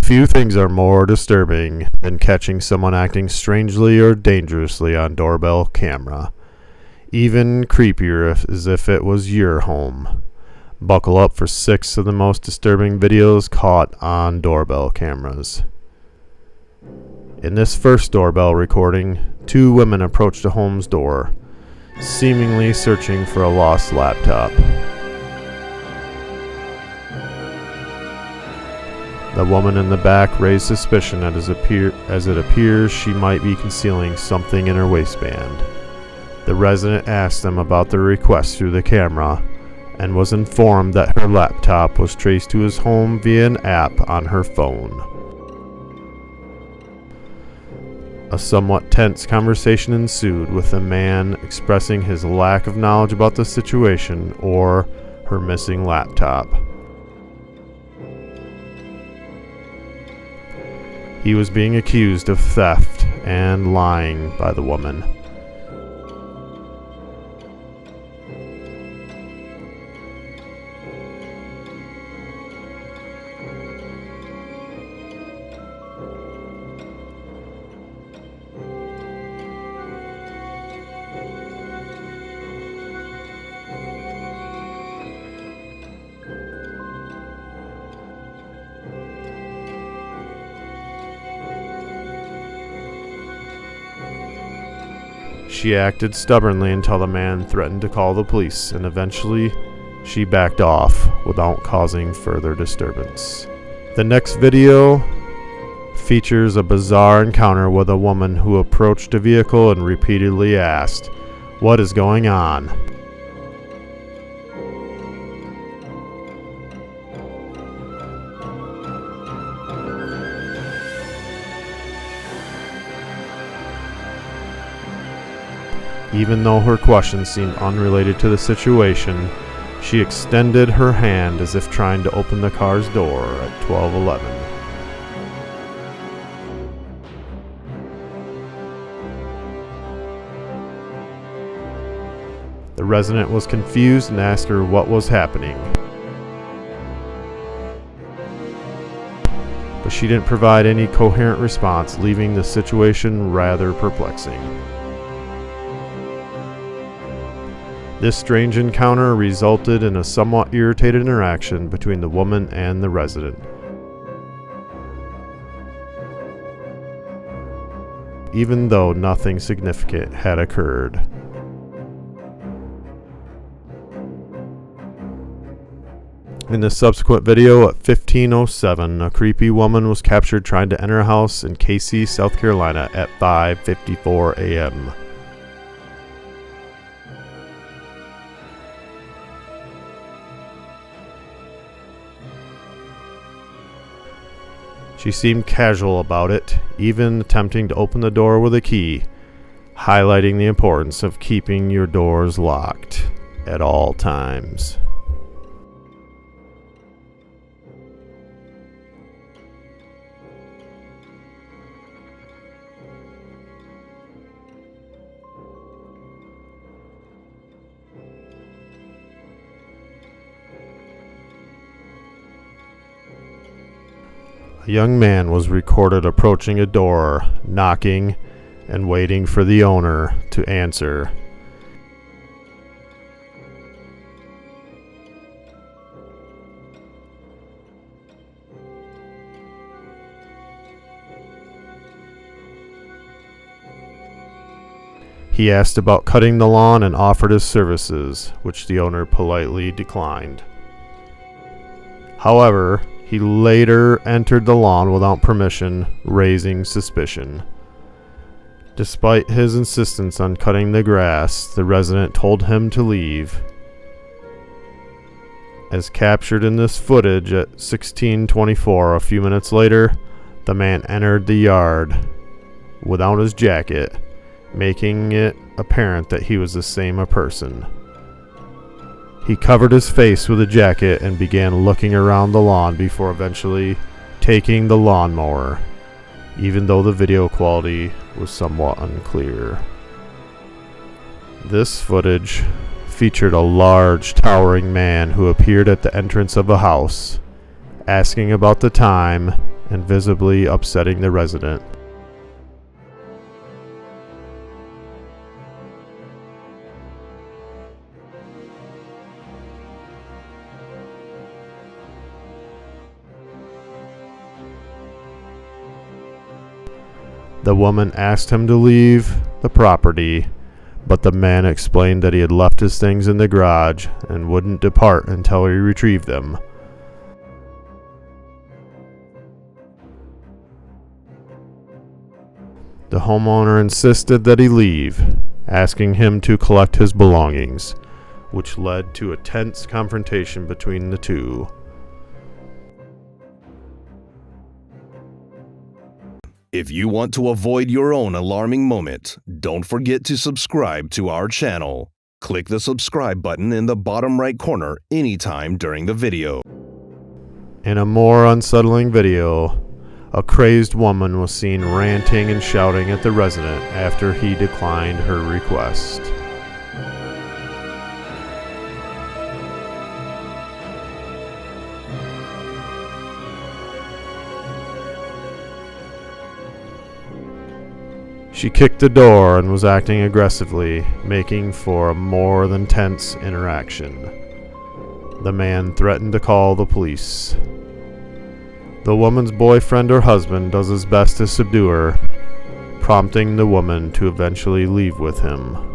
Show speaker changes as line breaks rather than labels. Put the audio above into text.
Few things are more disturbing than catching someone acting strangely or dangerously on doorbell camera. Even creepier is if it was your home. Buckle up for 6 of the most disturbing videos caught on doorbell cameras. In this first doorbell recording, 2 women approached a home's door, seemingly searching for a lost laptop. The woman in the back raised suspicion as it appears she might be concealing something in her waistband. The resident asked them about their request through the camera and was informed that her laptop was traced to his home via an app on her phone. A somewhat tense conversation ensued, with the man expressing his lack of knowledge about the situation or her missing laptop. He was being accused of theft and lying by the woman. She acted stubbornly until the man threatened to call the police, and eventually she backed off without causing further disturbance. The next video features a bizarre encounter with a woman who approached a vehicle and repeatedly asked, "What is going on?" Even though her questions seemed unrelated to the situation, she extended her hand as if trying to open the car's door at 12:11. The resident was confused and asked her what was happening, but she didn't provide any coherent response, leaving the situation rather perplexing. This strange encounter resulted in a somewhat irritated interaction between the woman and the resident. Even though nothing significant had occurred. In the subsequent video at 15:07, a creepy woman was captured trying to enter a house in Casey, South Carolina at 5:54 a.m. She seemed casual about it, even attempting to open the door with a key, highlighting the importance of keeping your doors locked at all times. A young man was recorded approaching a door, knocking, and waiting for the owner to answer. He asked about cutting the lawn and offered his services, which the owner politely declined. However, he later entered the lawn without permission, raising suspicion. Despite his insistence on cutting the grass, the resident told him to leave. As captured in this footage at 16:24, a few minutes later, the man entered the yard without his jacket, making it apparent that he was the same person. He covered his face with a jacket and began looking around the lawn before eventually taking the lawnmower, even though the video quality was somewhat unclear. This footage featured a large, towering man who appeared at the entrance of a house, asking about the time and visibly upsetting the resident. The woman asked him to leave the property, but the man explained that he had left his things in the garage and wouldn't depart until he retrieved them. The homeowner insisted that he leave, asking him to collect his belongings, which led to a tense confrontation between the two.
If you want to avoid your own alarming moment, don't forget to subscribe to our channel. Click the subscribe button in the bottom right corner anytime during the video.
In a more unsettling video, a crazed woman was seen ranting and shouting at the resident after he declined her request. She kicked the door and was acting aggressively, making for a more than tense interaction. The man threatened to call the police. The woman's boyfriend or husband does his best to subdue her, prompting the woman to eventually leave with him.